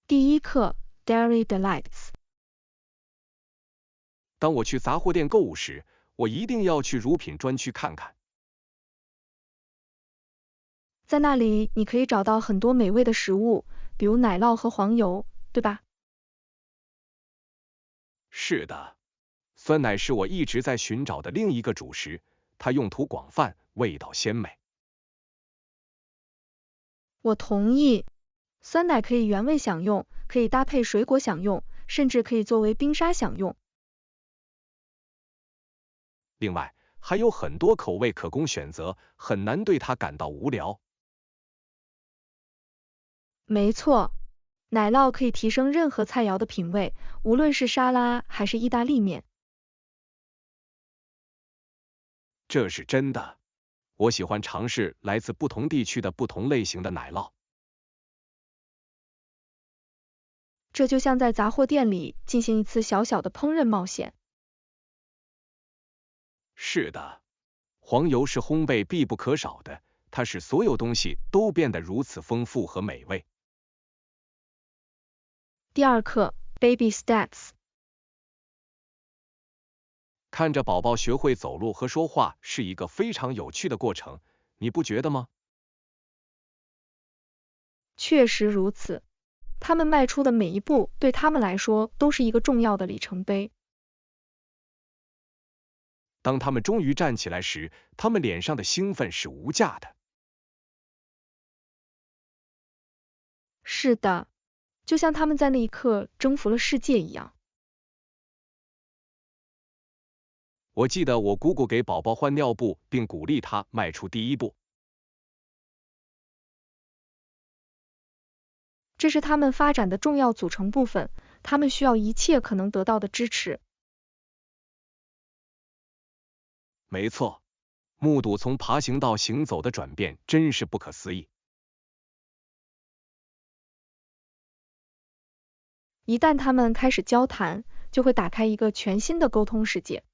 第一课 Dairy Delights。当我去杂货店购物时，我一定要去乳品专区看看。在那里你可以找到很多美味的食物，比如奶酪和黄油，对吧？是的，酸奶是我一直在寻找的另一个主食，它用途广泛，味道鲜美。我同意，酸奶可以原味享用，可以搭配水果享用，甚至可以作为冰沙享用。另外，还有很多口味可供选择，很难对它感到无聊。没错，奶酪可以提升任何菜肴的品味，无论是沙拉还是意大利面。这是真的，我喜欢尝试来自不同地区的不同类型的奶酪。这就像在杂货店里进行一次小小的烹饪冒险。是的，黄油是烘焙必不可少的，它使所有东西都变得如此丰富和美味。第二课 Baby Steps。看着宝宝学会走路和说话是一个非常有趣的过程，你不觉得吗？确实如此，他们迈出的每一步对他们来说都是一个重要的里程碑。当他们终于站起来时，他们脸上的兴奋是无价的。是的，就像他们在那一刻征服了世界一样。我记得我姑姑给宝宝换尿布，并鼓励他迈出第一步。这是他们发展的重要组成部分，他们需要一切可能得到的支持。没错，目睹从爬行到行走的转变真是不可思议。一旦他们开始交谈，就会打开一个全新的沟通世界。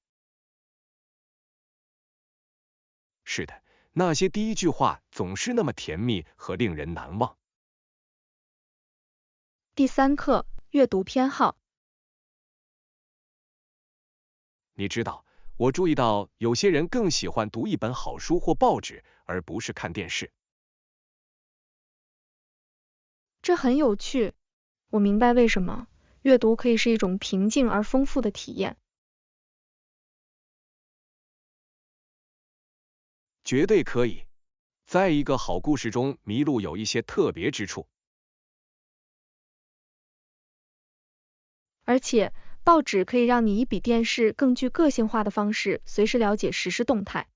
是的，那些第一句话总是那么甜蜜和令人难忘。第三课阅读偏好。你知道，我注意到有些人更喜欢读一本好书或报纸，而不是看电视。这很有趣，我明白为什么。阅读可以是一种平静而丰富的体验。绝对可以。在一个好故事中，迷路有一些特别之处。而且，报纸可以让你以比电视更具个性化的方式随时了解时事动态。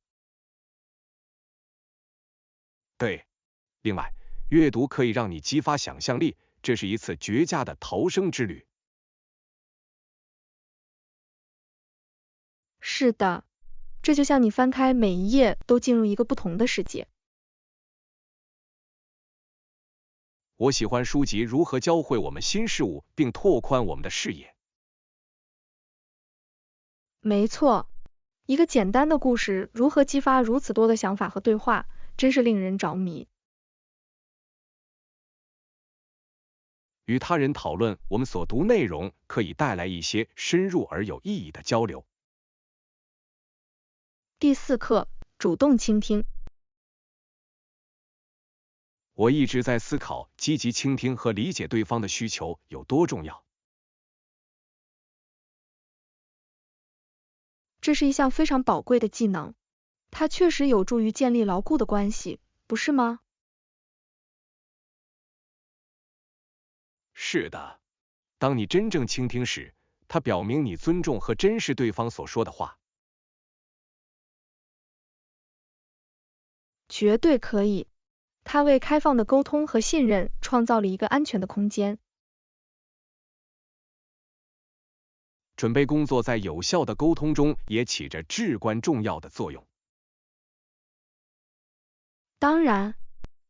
对，另外，阅读可以让你激发想象力，这是一次绝佳的逃生之旅。是的，这就像你翻开每一页都进入一个不同的世界。我喜欢书籍如何教会我们新事物，并拓宽我们的视野。没错，一个简单的故事如何激发如此多的想法和对话，真是令人着迷。与他人讨论我们所读内容，可以带来一些深入而有意义的交流。第四课主动倾听。我一直在思考，积极倾听和理解对方的需求有多重要。这是一项非常宝贵的技能，它确实有助于建立牢固的关系，不是吗？是的，当你真正倾听时，它表明你尊重和珍视对方所说的话。绝对可以，它为开放的沟通和信任创造了一个安全的空间。准备工作在有效的沟通中也起着至关重要的作用。当然，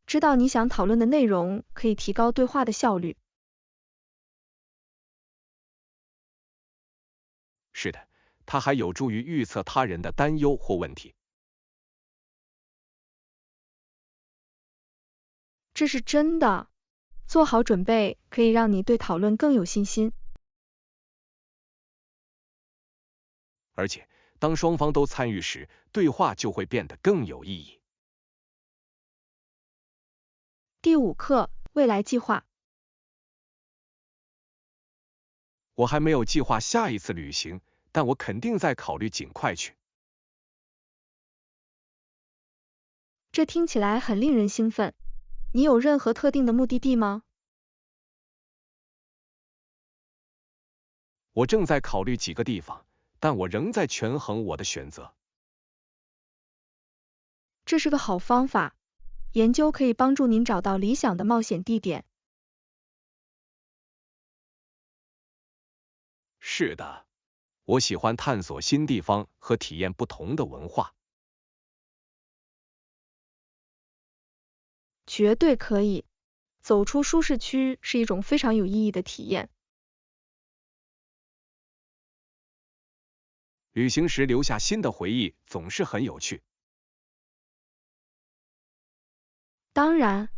知道你想讨论的内容可以提高对话的效率。是的，它还有助于预测他人的担忧或问题。这是真的，做好准备可以让你对讨论更有信心。而且，当双方都参与时，对话就会变得更有意义。第5课，未来计划。我还没有计划下一次旅行，但我肯定在考虑尽快去。这听起来很令人兴奋。你有任何特定的目的地吗？我正在考虑几个地方，但我仍在权衡我的选择。这是个好方法，研究可以帮助您找到理想的冒险地点。是的，我喜欢探索新地方和体验不同的文化。绝对可以，走出舒适区是一种非常有意义的体验。旅行时留下新的回忆总是很有趣。当然，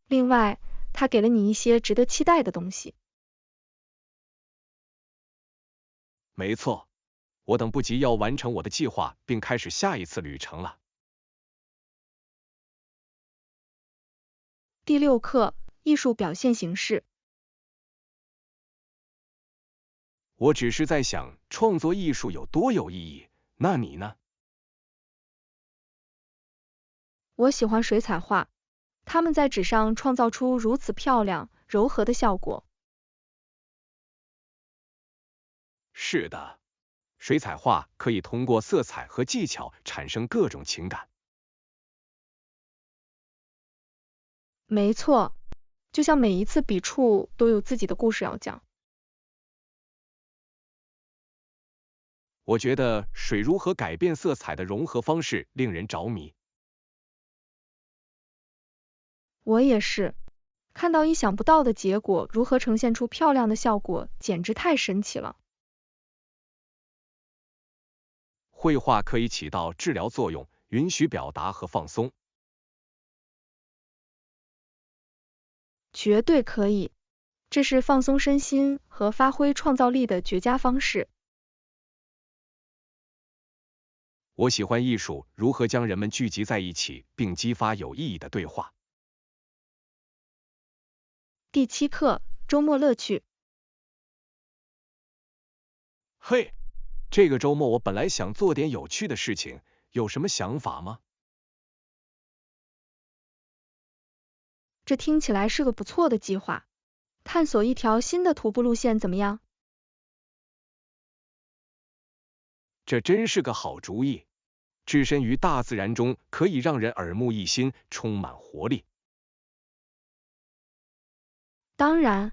另外，它给了你一些值得期待的东西。没错，我等不及要完成我的计划，并开始下一次旅程了。第6课，艺术表现形式。我只是在想，创作艺术有多有意义，那你呢？我喜欢水彩画，它们在纸上创造出如此漂亮、柔和的效果。是的，水彩画可以通过色彩和技巧产生各种情感。没错，就像每一次笔触都有自己的故事要讲。我觉得水如何改变色彩的融合方式令人着迷。我也是，看到意想不到的结果如何呈现出漂亮的效果，简直太神奇了。绘画可以起到治疗作用，允许表达和放松。绝对可以，这是放松身心和发挥创造力的绝佳方式。我喜欢艺术如何将人们聚集在一起，并激发有意义的对话。第7课，周末乐趣。嘿，这个周末我本来想做点有趣的事情，有什么想法吗？这听起来是个不错的计划。探索一条新的徒步路线怎么样？这真是个好主意。置身于大自然中可以让人耳目一新，充满活力。当然，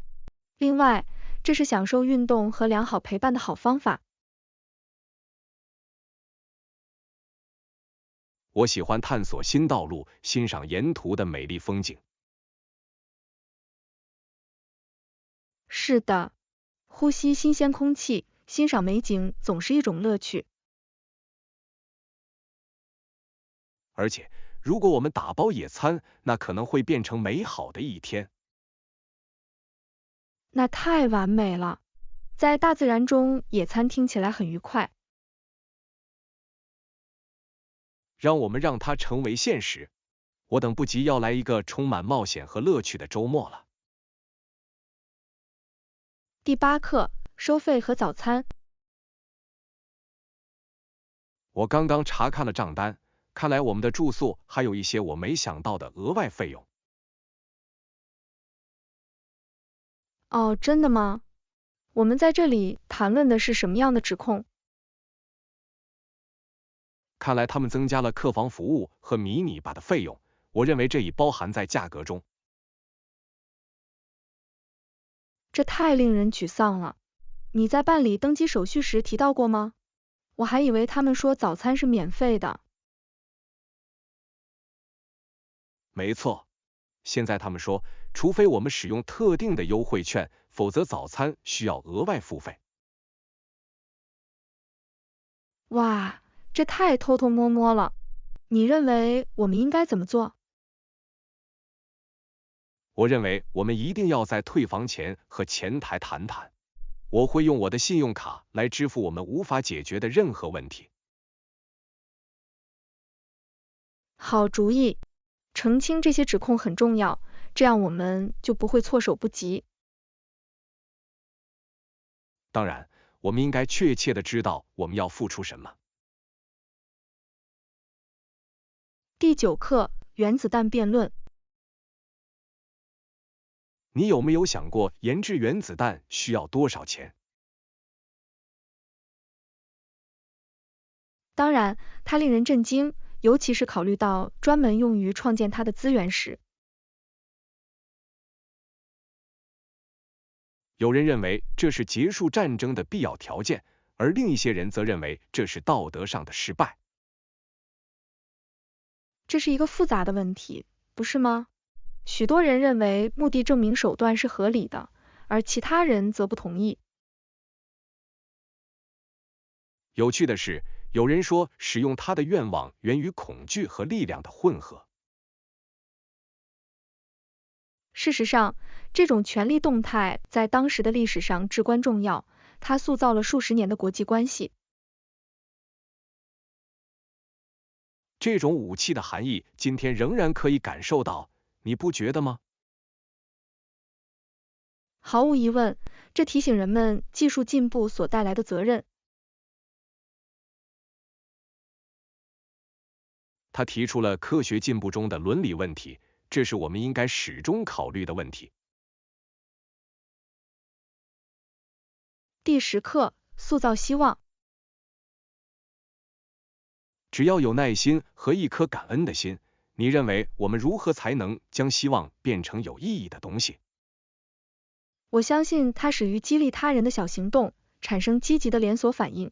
另外，这是享受运动和良好陪伴的好方法。我喜欢探索新道路，欣赏沿途的美丽风景。是的，呼吸新鲜空气，欣赏美景总是一种乐趣。而且，如果我们打包野餐，那可能会变成美好的一天。那太完美了，在大自然中野餐听起来很愉快。让它成为现实。我等不及要来一个充满冒险和乐趣的周末了。第8课，收费和早餐。我刚刚查看了账单，看来我们的住宿还有一些我没想到的额外费用。哦，真的吗？我们在这里谈论的是什么样的指控？看来他们增加了客房服务和迷你吧的费用，我认为这已包含在价格中。这太令人沮丧了。你在办理登机手续时提到过吗？我还以为他们说早餐是免费的。没错，现在他们说，除非我们使用特定的优惠券，否则早餐需要额外付费。哇，这太偷偷摸摸了。你认为我们应该怎么做？我认为我们一定要在退房前和前台谈谈。我会用我的信用卡来支付我们无法解决的任何问题。好主意，澄清这些指控很重要，这样我们就不会措手不及。当然，我们应该确切的知道我们要付出什么。第9课，原子弹辩论。你有没有想过研制原子弹需要多少钱？当然，它令人震惊，尤其是考虑到专门用于创建它的资源时。有人认为这是结束战争的必要条件，而另一些人则认为这是道德上的失败。这是一个复杂的问题，不是吗？许多人认为目的证明手段是合理的，而其他人则不同意。有趣的是，有人说使用他的愿望源于恐惧和力量的混合。事实上，这种权力动态在当时的历史上至关重要，它塑造了数十年的国际关系。这种武器的含义今天仍然可以感受到，你不觉得吗？毫无疑问，这提醒人们技术进步所带来的责任。他提出了科学进步中的伦理问题，这是我们应该始终考虑的问题。第10课，塑造希望。只要有耐心和一颗感恩的心，你认为我们如何才能将希望变成有意义的东西？我相信它始于激励他人的小行动，产生积极的连锁反应。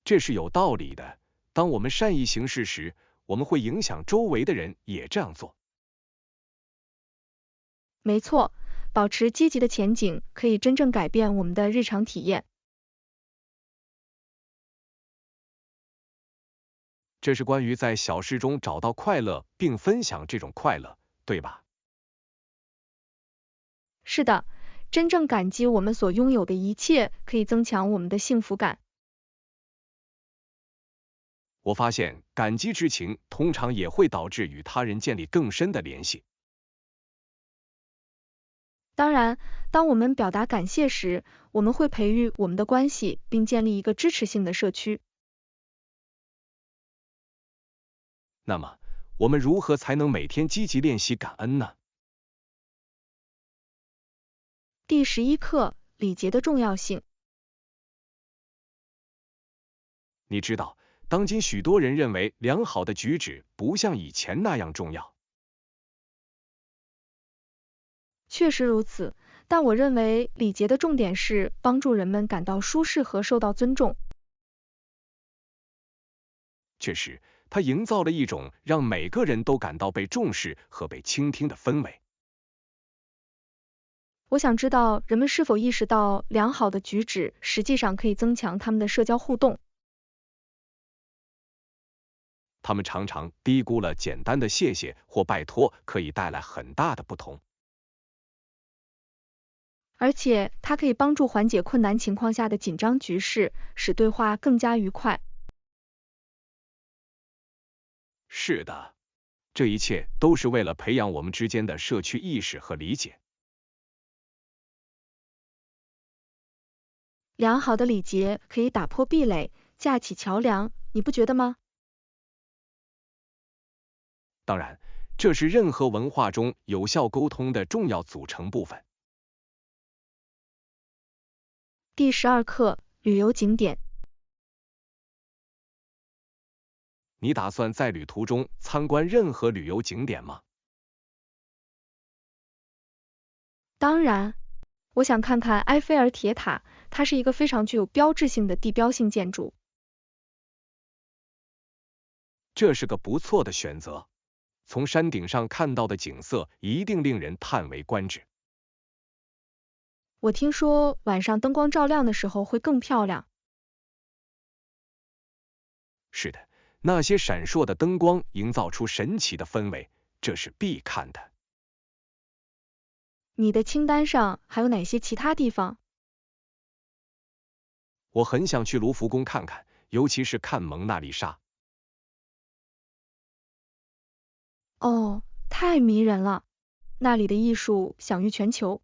这是有道理的。当我们善意行事时，我们会影响周围的人也这样做。没错，保持积极的前景可以真正改变我们的日常体验。这是关于在小事中找到快乐并分享这种快乐，对吧？是的，真正感激我们所拥有的一切，可以增强我们的幸福感。我发现感激之情通常也会导致与他人建立更深的联系。当然，当我们表达感谢时，我们会培育我们的关系，并建立一个支持性的社区。那么，我们如何才能每天积极练习感恩呢？第11课，礼节的重要性。你知道，当今许多人认为良好的举止不像以前那样重要。确实如此，但我认为礼节的重点是帮助人们感到舒适和受到尊重。确实，它营造了一种让每个人都感到被重视和被倾听的氛围。我想知道人们是否意识到良好的举止实际上可以增强他们的社交互动。他们常常低估了简单的谢谢或拜托可以带来很大的不同。而且，它可以帮助缓解困难情况下的紧张局势，使对话更加愉快。是的，这一切都是为了培养我们之间的社区意识和理解。良好的礼节可以打破壁垒，架起桥梁，你不觉得吗？当然，这是任何文化中有效沟通的重要组成部分。第12课，旅游景点。你打算在旅途中参观任何旅游景点吗？当然，我想看看埃菲尔铁塔，它是一个非常具有标志性的地标性建筑。这是个不错的选择。从山顶上看到的景色一定令人叹为观止。我听说晚上灯光照亮的时候会更漂亮。是的，那些闪烁的灯光营造出神奇的氛围，这是必看的。你的清单上还有哪些其他地方？我很想去卢浮宫看看，尤其是看蒙娜丽莎。哦，太迷人了，那里的艺术享誉全球。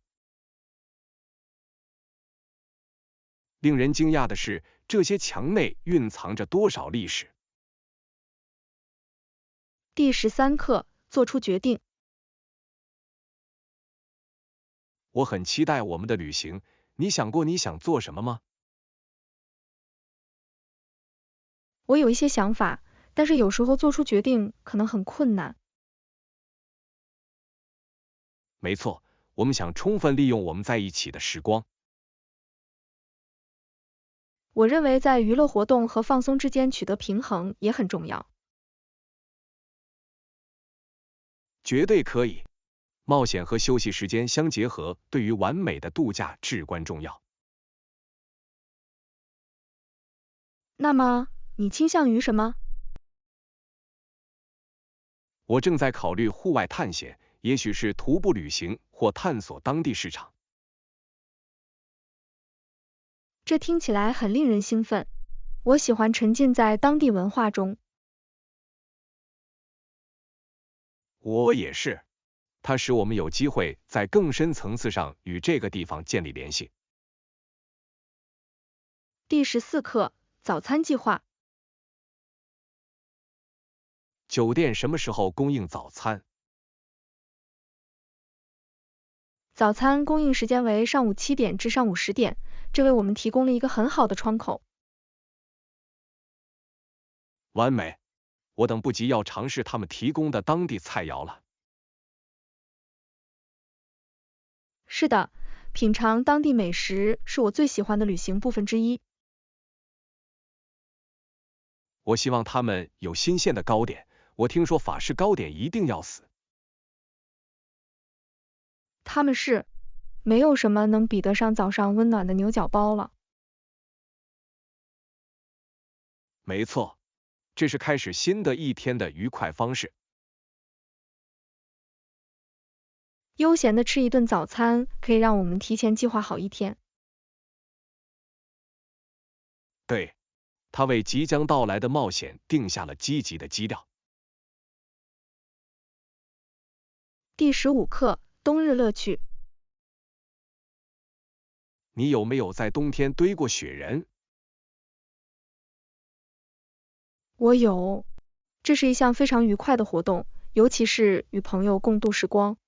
令人惊讶的是，这些墙内蕴藏着多少历史。第13课，做出决定。我很期待我们的旅行，你想过你想做什么吗？我有一些想法，但是有时候做出决定可能很困难。没错，我们想充分利用我们在一起的时光。我认为在娱乐活动和放松之间取得平衡也很重要。绝对可以，冒险和休息时间相结合，对于完美的度假至关重要。那么，你倾向于什么？我正在考虑户外探险，也许是徒步旅行或探索当地市场。这听起来很令人兴奋。我喜欢沉浸在当地文化中。我也是，它使我们有机会在更深层次上与这个地方建立联系。第14课，早餐计划。酒店什么时候供应早餐？早餐供应时间为上午7点至上午10点，这为我们提供了一个很好的窗口。完美，我等不及要尝试他们提供的当地菜肴了。是的，品尝当地美食是我最喜欢的旅行部分之一。我希望他们有新鲜的糕点，我听说法式糕点一定要死。他们是，没有什么能比得上早上温暖的牛角包了。没错，这是开始新的一天的愉快方式。悠闲的吃一顿早餐，可以让我们提前计划好一天。对，它为即将到来的冒险定下了积极的基调。第15课，冬日乐趣。你有没有在冬天堆过雪人？我有，这是一项非常愉快的活动，尤其是与朋友共度时光。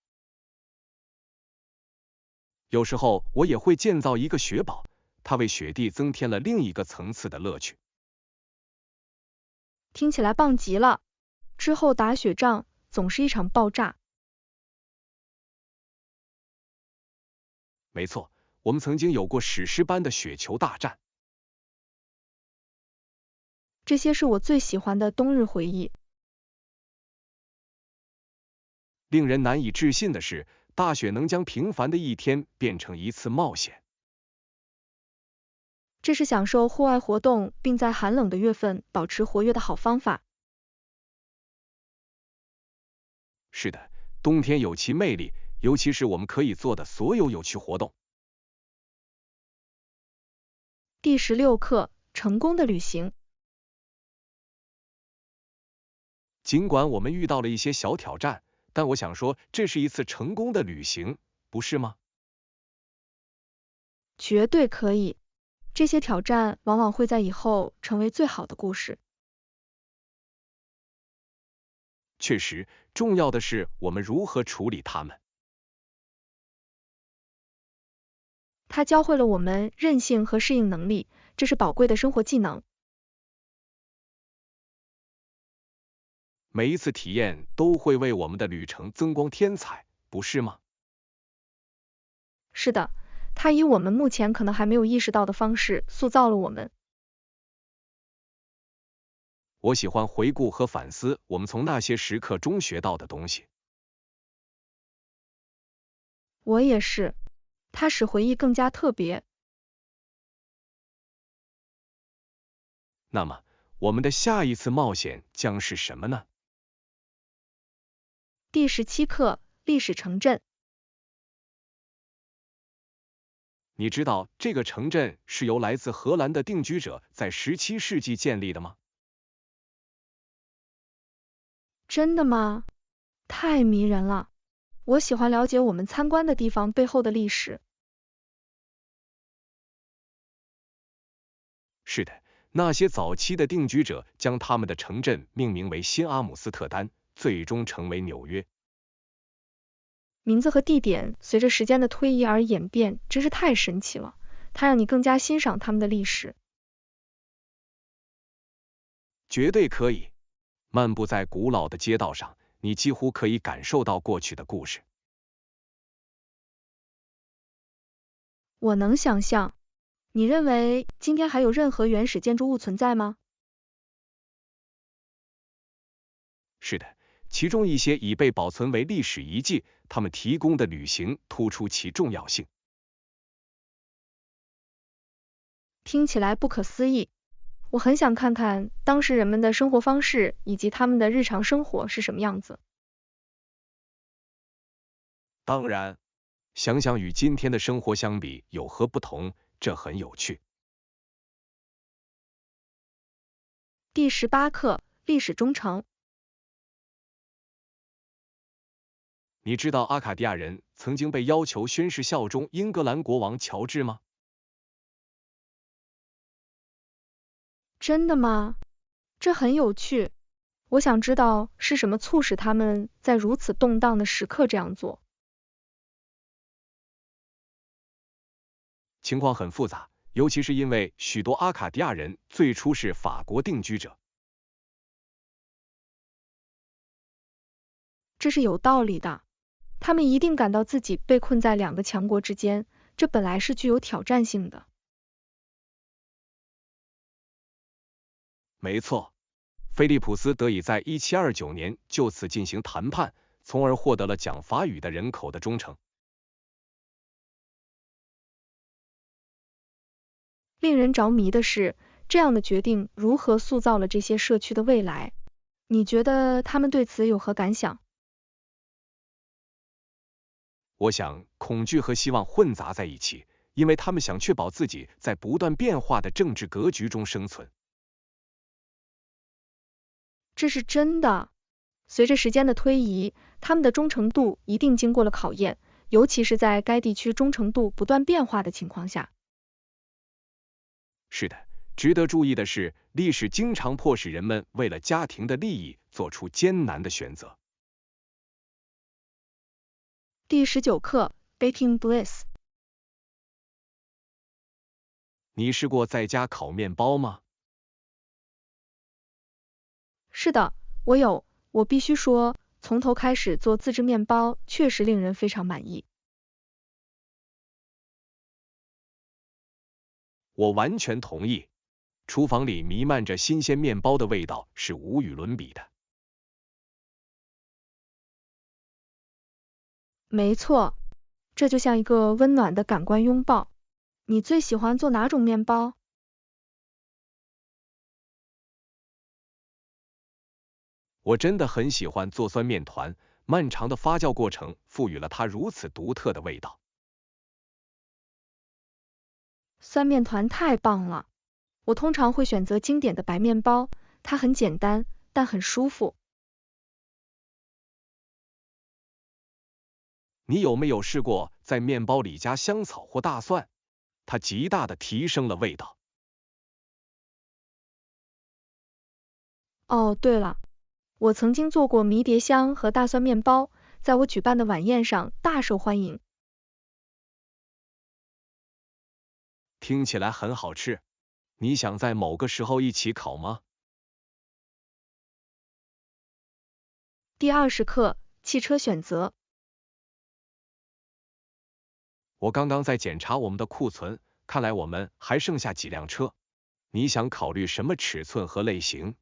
有时候我也会建造一个雪堡，它为雪地增添了另一个层次的乐趣。听起来棒极了！之后打雪仗总是一场爆炸。没错，我们曾经有过史诗般的雪球大战。这些是我最喜欢的冬日回忆。令人难以置信的是，大雪能将平凡的一天变成一次冒险。这是享受户外活动并在寒冷的月份保持活跃的好方法。是的，冬天有其魅力，尤其是我们可以做的所有有趣活动。第16课，成功的旅行。尽管我们遇到了一些小挑战，但我想说，这是一次成功的旅行，不是吗？绝对可以。这些挑战往往会在以后成为最好的故事。确实，重要的是我们如何处理它们。它教会了我们韧性和适应能力，这是宝贵的生活技能。每一次体验都会为我们的旅程增光添彩，不是吗？是的，它以我们目前可能还没有意识到的方式塑造了我们。我喜欢回顾和反思我们从那些时刻中学到的东西。我也是，它使回忆更加特别。那么，我们的下一次冒险将是什么呢？第17课，历史城镇。你知道这个城镇是由来自荷兰的定居者在17世纪建立的吗？真的吗？太迷人了！我喜欢了解我们参观的地方背后的历史。是的，那些早期的定居者将他们的城镇命名为新阿姆斯特丹，最终成为纽约。名字和地点随着时间的推移而演变，真是太神奇了。它让你更加欣赏他们的历史。绝对可以。漫步在古老的街道上，你几乎可以感受到过去的故事。我能想象。你认为今天还有任何原始建筑物存在吗？是的，其中一些已被保存为历史遗迹，它们提供的旅行突出其重要性。听起来不可思议。我很想看看当时人们的生活方式以及他们的日常生活是什么样子。当然，想想与今天的生活相比有何不同，这很有趣。第18课，历史忠诚。你知道阿卡迪亚人曾经被要求宣誓效忠英格兰国王乔治吗？真的吗？这很有趣。我想知道是什么促使他们在如此动荡的时刻这样做。情况很复杂，尤其是因为许多阿卡迪亚人最初是法国定居者。这是有道理的。他们一定感到自己被困在两个强国之间，这本来是具有挑战性的。没错，菲利普斯得以在1729年就此进行谈判，从而获得了讲法语的人口的忠诚。令人着迷的是，这样的决定如何塑造了这些社区的未来。你觉得他们对此有何感想？我想，恐惧和希望混杂在一起，因为他们想确保自己在不断变化的政治格局中生存。这是真的。随着时间的推移，他们的忠诚度一定经过了考验，尤其是在该地区忠诚度不断变化的情况下。是的，值得注意的是，历史经常迫使人们为了家庭的利益做出艰难的选择。第19课 Baking Bliss。 你试过在家烤面包吗？是的，我有。我必须说，从头开始做自制面包确实令人非常满意。我完全同意。厨房里弥漫着新鲜面包的味道是无与伦比的。没错，这就像一个温暖的感官拥抱。你最喜欢做哪种面包？我真的很喜欢做酸面团，漫长的发酵过程赋予了它如此独特的味道。酸面团太棒了。我通常会选择经典的白面包，它很简单，但很舒服。你有没有试过在面包里加香草或大蒜？它极大的提升了味道。哦，对了，我曾经做过迷迭香和大蒜面包，在我举办的晚宴上大受欢迎。听起来很好吃。你想在某个时候一起烤吗？第20课，汽车选择。我刚刚在检查我们的库存，看来我们还剩下几辆车。你想考虑什么尺寸和类型？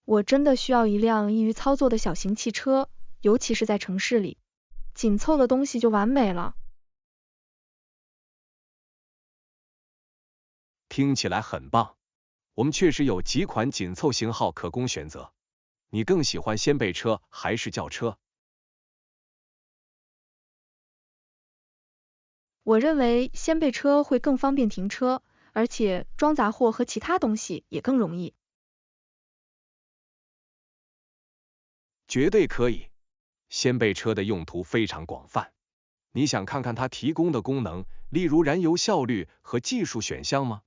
我真的需要一辆易于操作的小型汽车，尤其是在城市里，紧凑的东西就完美了。听起来很棒。我们确实有几款紧凑型号可供选择。你更喜欢掀背车还是轿车？我认为掀背车会更方便停车，而且装杂货和其他东西也更容易。绝对可以。掀背车的用途非常广泛。你想看看它提供的功能，例如燃油效率和技术选项吗？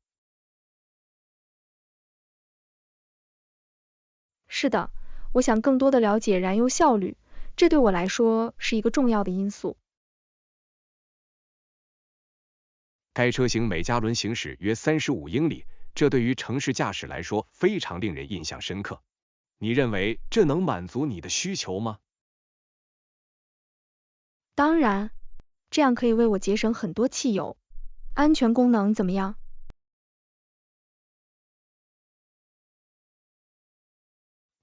是的，我想更多的了解燃油效率，这对我来说是一个重要的因素。该车型每加仑行驶约35英里，这对于城市驾驶来说非常令人印象深刻。你认为这能满足你的需求吗？当然，这样可以为我节省很多汽油。安全功能怎么样？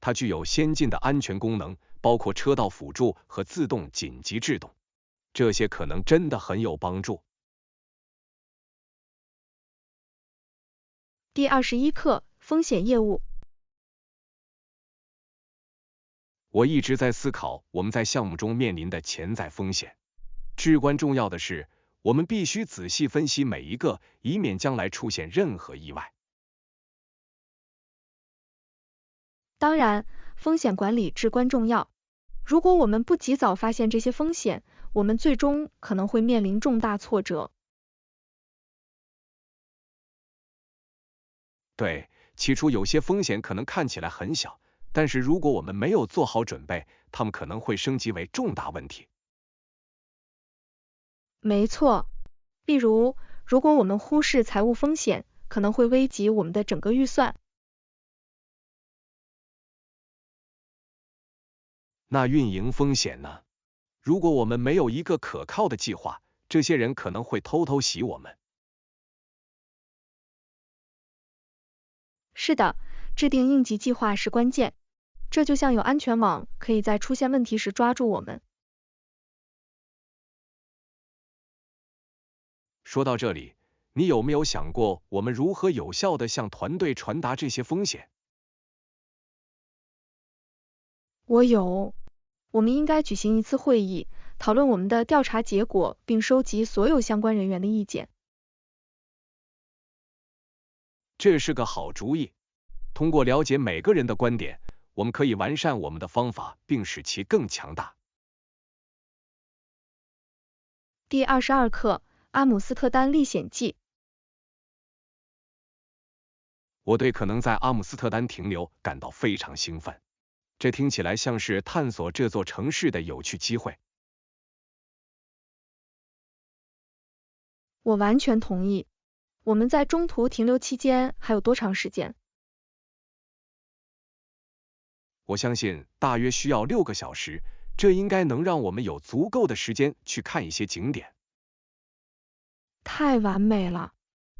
它具有先进的安全功能，包括车道辅助和自动紧急制动，这些可能真的很有帮助。第21课，风险业务。我一直在思考我们在项目中面临的潜在风险。至关重要的是，我们必须仔细分析每一个，以免将来出现任何意外。当然，风险管理至关重要。如果我们不及早发现这些风险，我们最终可能会面临重大挫折。对，起初有些风险可能看起来很小，但是如果我们没有做好准备，它们可能会升级为重大问题。没错，例如，如果我们忽视财务风险，可能会危及我们的整个预算。那运营风险呢？如果我们没有一个可靠的计划，这些人可能会偷偷袭我们。是的，制定应急计划是关键。这就像有安全网，可以在出现问题时抓住我们。说到这里，你有没有想过我们如何有效地向团队传达这些风险？我有。我们应该举行一次会议，讨论我们的调查结果，并收集所有相关人员的意见。这是个好主意。通过了解每个人的观点，我们可以完善我们的方法，并使其更强大。第22课，阿姆斯特丹历险记。我对可能在阿姆斯特丹停留感到非常兴奋。这听起来像是探索这座城市的有趣机会。我完全同意。我们在中途停留期间还有多长时间？我相信大约需要6个小时，这应该能让我们有足够的时间去看一些景点。太完美了！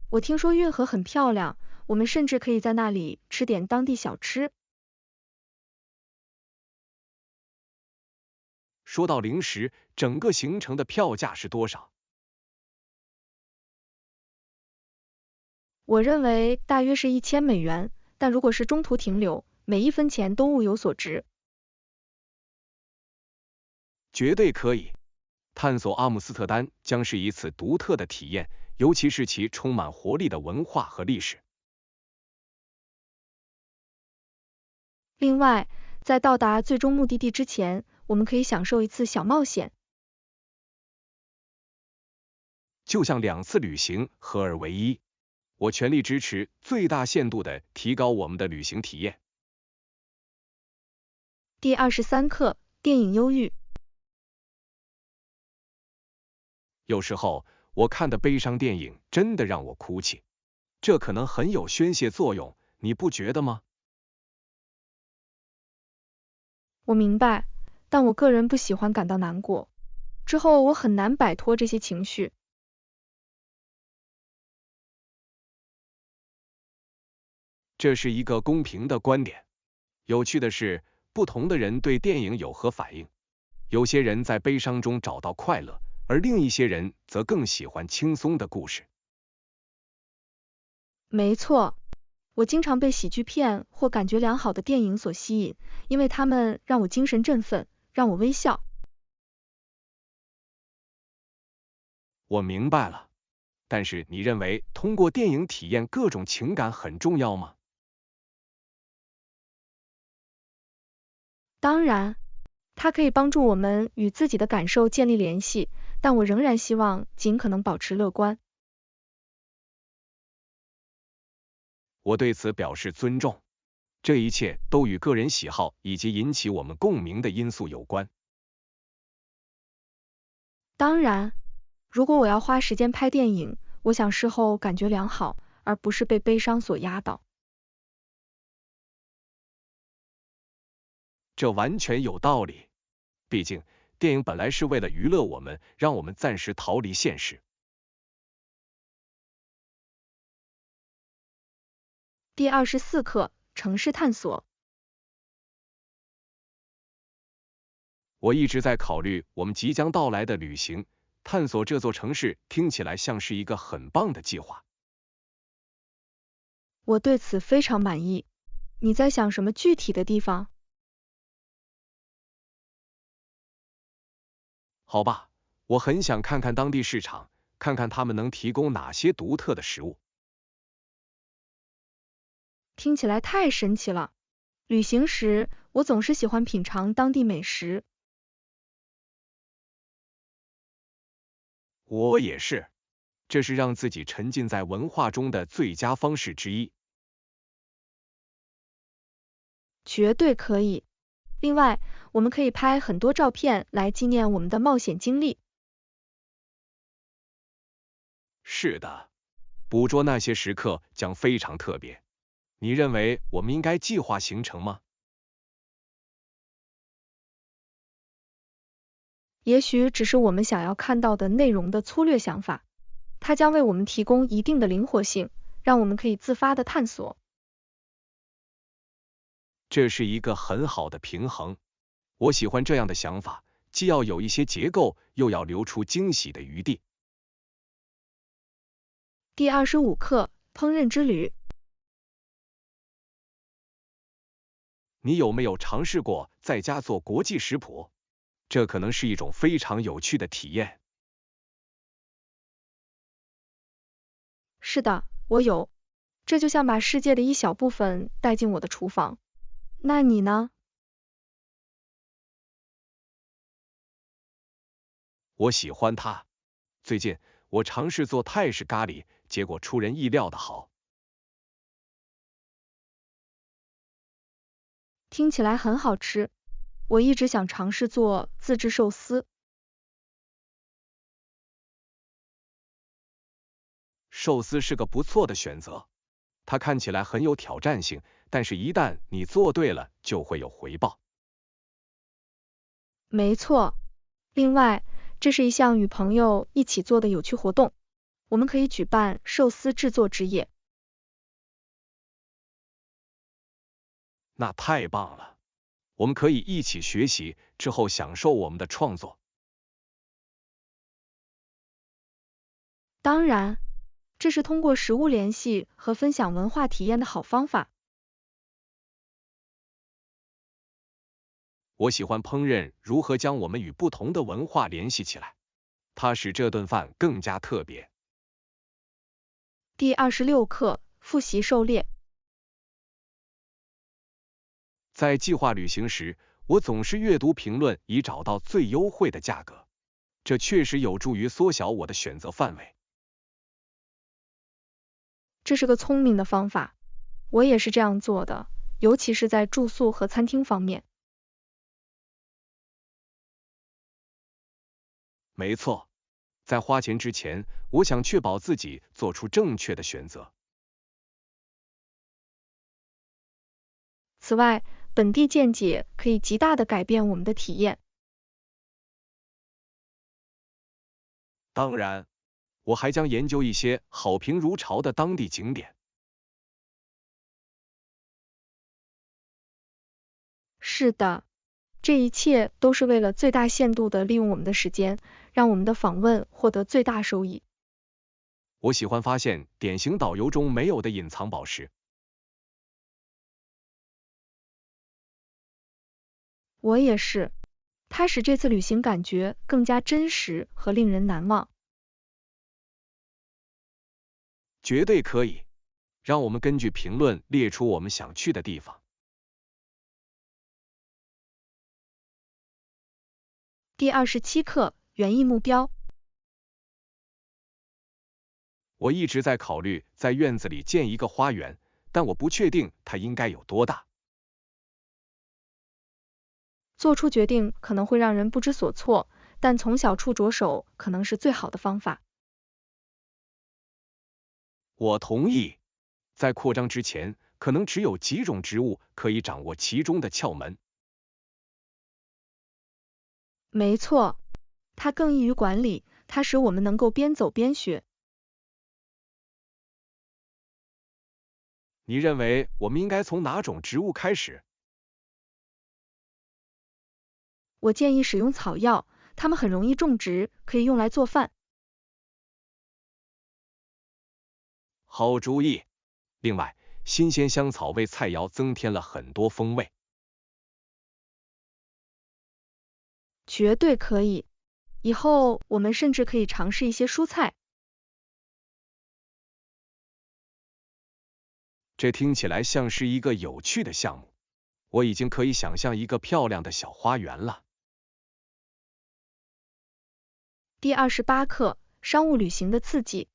我听说运河很漂亮，我们甚至可以在那里吃点当地小吃。说到零食，整个行程的票价是多少？我认为大约是$1000，但如果是中途停留，每一分钱都物有所值。绝对可以。探索阿姆斯特丹将是一次独特的体验，尤其是其充满活力的文化和历史。另外，在到达最终目的地之前，我们可以享受一次小冒险。就像2次旅行合而为一。我全力支持最大限度地提高我们的旅行体验。第23课，电影忧郁。有时候，我看的悲伤电影真的让我哭泣，这可能很有宣泄作用，你不觉得吗？我明白，但我个人不喜欢感到难过。之后我很难摆脱这些情绪。这是一个公平的观点。有趣的是，不同的人对电影有何反应？有些人在悲伤中找到快乐，而另一些人则更喜欢轻松的故事。没错，我经常被喜剧片或感觉良好的电影所吸引，因为它们让我精神振奋，让我微笑。我明白了。但是你认为通过电影体验各种情感很重要吗？当然，它可以帮助我们与自己的感受建立联系，但我仍然希望尽可能保持乐观。我对此表示尊重。这一切都与个人喜好以及引起我们共鸣的因素有关。当然，如果我要花时间拍电影，我想事后感觉良好，而不是被悲伤所压倒。这完全有道理。毕竟，电影本来是为了娱乐我们，让我们暂时逃离现实。第24课，城市探索。我一直在考虑我们即将到来的旅行，探索这座城市听起来像是一个很棒的计划。我对此非常满意。你在想什么具体的地方？好吧，我很想看看当地市场，看看他们能提供哪些独特的食物。听起来太神奇了。旅行时，我总是喜欢品尝当地美食。我也是，这是让自己沉浸在文化中的最佳方式之一。绝对可以。另外，我们可以拍很多照片来纪念我们的冒险经历。是的，捕捉那些时刻将非常特别。你认为我们应该计划行程吗？也许只是我们想要看到的内容的粗略想法，它将为我们提供一定的灵活性，让我们可以自发的探索。这是一个很好的平衡。我喜欢这样的想法，既要有一些结构，又要留出惊喜的余地。第25课，烹饪之旅。你有没有尝试过在家做国际食谱？这可能是一种非常有趣的体验。是的，我有。这就像把世界的一小部分带进我的厨房。那你呢？我喜欢它。最近我尝试做泰式咖喱，结果出人意料的好。听起来很好吃。我一直想尝试做自制寿司。寿司是个不错的选择，它看起来很有挑战性，但是一旦你做对了，就会有回报。没错。另外，这是一项与朋友一起做的有趣活动。我们可以举办寿司制作之夜。那太棒了！我们可以一起学习，之后享受我们的创作。当然，这是通过食物联系和分享文化体验的好方法。我喜欢烹饪如何将我们与不同的文化联系起来，它使这顿饭更加特别。第26课，复习狩猎。在计划旅行时，我总是阅读评论以找到最优惠的价格，这确实有助于缩小我的选择范围。这是个聪明的方法，我也是这样做的，尤其是在住宿和餐厅方面。没错，在花钱之前，我想确保自己做出正确的选择。此外，本地见解可以极大地改变我们的体验。当然，我还将研究一些好评如潮的当地景点。是的，这一切都是为了最大限度地利用我们的时间，让我们的访问获得最大收益。我喜欢发现典型导游中没有的隐藏宝石。我也是，它使这次旅行感觉更加真实和令人难忘。绝对可以。让我们根据评论列出我们想去的地方。第27课，园艺目标。我一直在考虑在院子里建一个花园，但我不确定它应该有多大。做出决定可能会让人不知所措，但从小处着手可能是最好的方法。我同意。在扩张之前，可能只有几种植物可以掌握其中的窍门。没错，它更易于管理，它使我们能够边走边学。你认为我们应该从哪种植物开始？我建议使用草药，它们很容易种植，可以用来做饭。好主意。另外，新鲜香草为菜肴增添了很多风味。绝对可以。以后我们甚至可以尝试一些蔬菜。这听起来像是一个有趣的项目。我已经可以想象一个漂亮的小花园了。第28课，商务旅行的刺激。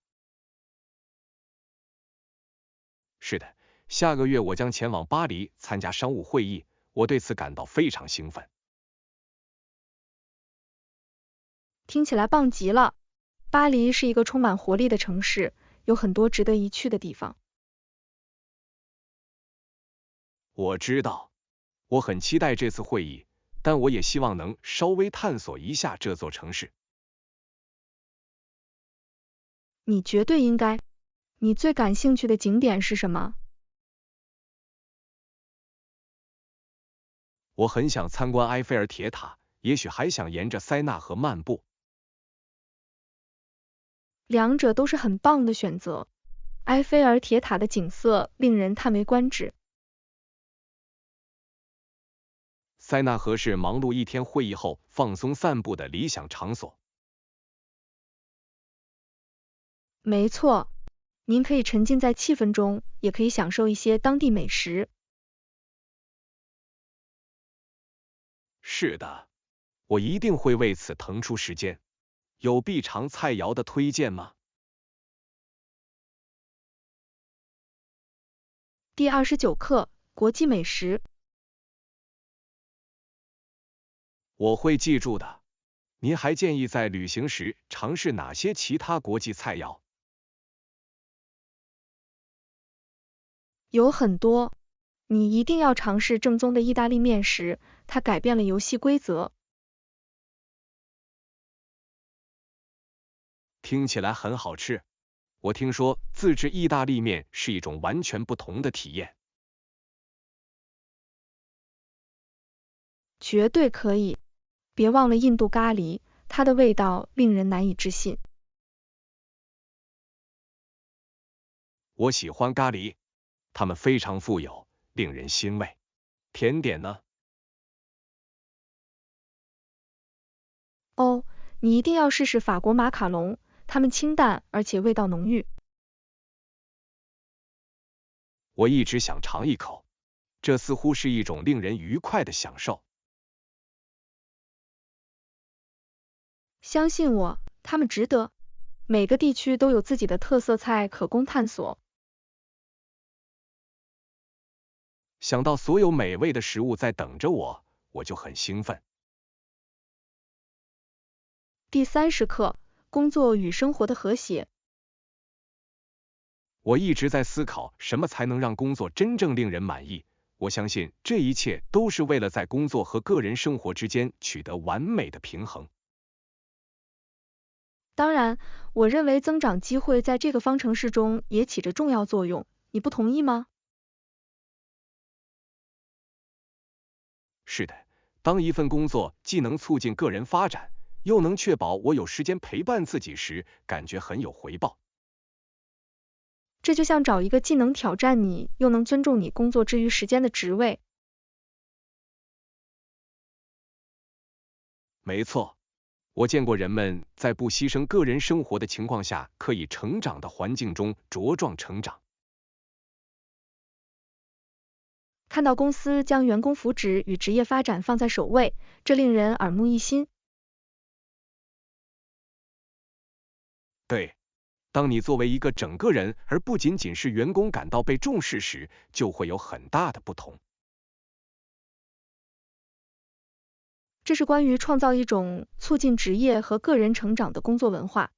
是的，下个月我将前往巴黎参加商务会议，我对此感到非常兴奋。听起来棒极了！巴黎是一个充满活力的城市，有很多值得一去的地方。我知道，我很期待这次会议，但我也希望能稍微探索一下这座城市。你绝对应该。你最感兴趣的景点是什么？我很想参观埃菲尔铁塔，也许还想沿着塞纳河漫步。两者都是很棒的选择。埃菲尔铁塔的景色令人叹为观止。塞纳河是忙碌一天会议后放松散步的理想场所。没错，您可以沉浸在气氛中，也可以享受一些当地美食。是的，我一定会为此腾出时间。有必尝菜肴的推荐吗？第29课，国际美食。我会记住的。您还建议在旅行时尝试哪些其他国际菜肴？有很多，你一定要尝试正宗的意大利面食，它改变了游戏规则。听起来很好吃。我听说自制意大利面是一种完全不同的体验。绝对可以。别忘了印度咖喱，它的味道令人难以置信。我喜欢咖喱，它们非常富有，令人欣慰。甜点呢？哦，你一定要试试法国马卡龙，它们清淡而且味道浓郁。我一直想尝一口，这似乎是一种令人愉快的享受。相信我，它们值得。每个地区都有自己的特色菜可供探索。想到所有美味的食物在等着我，我就很兴奋。第30课，工作与生活的和谐。我一直在思考什么才能让工作真正令人满意。我相信这一切都是为了在工作和个人生活之间取得完美的平衡。当然，我认为增长机会在这个方程式中也起着重要作用，你不同意吗？是的，当一份工作既能促进个人发展，又能确保我有时间陪伴自己时，感觉很有回报。这就像找一个既能挑战你，又能尊重你工作之余时间的职位。没错，我见过人们在不牺牲个人生活的情况下，可以成长的环境中茁壮成长。看到公司将员工福祉与职业发展放在首位，这令人耳目一新。对，当你作为一个整个人，而不仅仅是员工感到被重视时，就会有很大的不同。这是关于创造一种促进职业和个人成长的工作文化。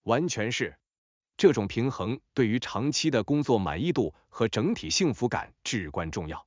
完全是，这种平衡对于长期的工作满意度和整体幸福感至关重要。